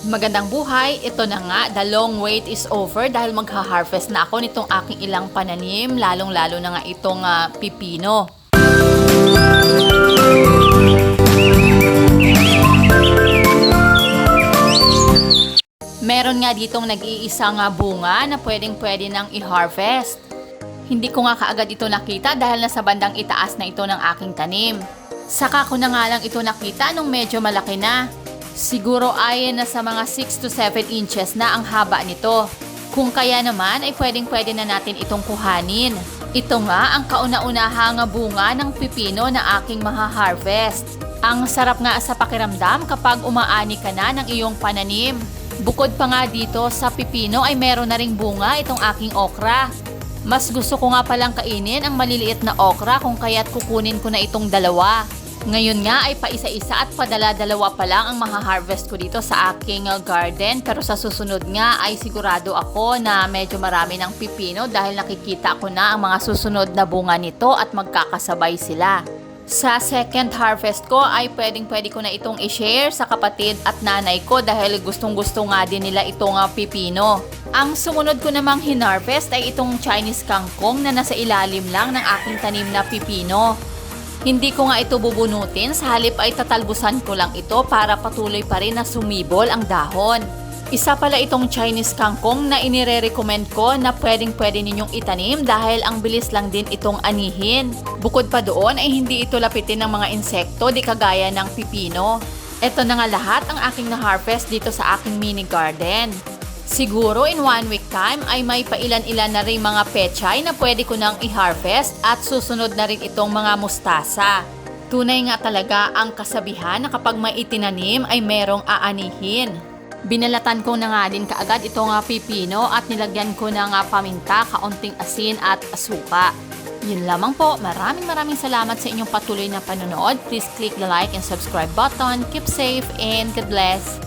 Magandang buhay, ito na nga, the long wait is over dahil magha-harvest na ako nitong aking ilang pananim, lalong-lalo na nga itong pipino. Meron nga ditong nag-iisang bunga na pwedeng-pwede nang i-harvest. Hindi ko nga kaagad ito nakita dahil nasa bandang itaas na ito ng aking tanim. Saka ko na nga lang ito nakita nung medyo malaki na. Siguro ay nasa mga 6 to 7 inches na ang haba nito. Kung kaya naman ay pwedeng-pwede na natin itong kuhanin. Ito nga ang kauna-unahang bunga ng pipino na aking maha-harvest. Ang sarap nga sa pakiramdam kapag umaani ka na ng iyong pananim. Bukod pa nga dito sa pipino ay meron na ring bunga itong aking okra. Mas gusto ko nga palang kainin ang maliliit na okra kung kaya't kukunin ko na itong dalawa. Ngayon nga ay paisa-isa at padala-dalawa pa lang ang maha-harvest ko dito sa aking garden. Pero sa susunod nga ay sigurado ako na medyo marami ng pipino dahil nakikita ko na ang mga susunod na bunga nito at magkakasabay sila. Sa second harvest ko ay pwedeng-pwede ko na itong i-share sa kapatid at nanay ko dahil gustong-gusto nga din nila itong pipino. Ang sumunod ko namang hinarvest ay itong Chinese kangkong na nasa ilalim lang ng aking tanim na pipino. Hindi ko nga ito bubunutin, sa halip ay tatalbusan ko lang ito para patuloy pa rin na sumibol ang dahon. Isa pala itong Chinese kangkong na inire-recommend ko na pwedeng-pwede ninyong itanim dahil ang bilis lang din itong anihin. Bukod pa doon ay hindi ito lapitin ng mga insekto di kagaya ng pipino. Ito na nga lahat ang aking na-harvest dito sa aking mini garden. Siguro in 1 week time ay may pailan-ilan na rin mga pechay na pwede ko nang i-harvest at susunod na rin itong mga mustasa. Tunay nga talaga ang kasabihan na kapag may itinanim ay merong aanihin. Binalatan ko na nga din kaagad itong pipino at nilagyan ko ng paminta, kaunting asin at asuka. Yun lamang po, maraming salamat sa inyong patuloy na panonood. Please click the like and subscribe button. Keep safe and God bless!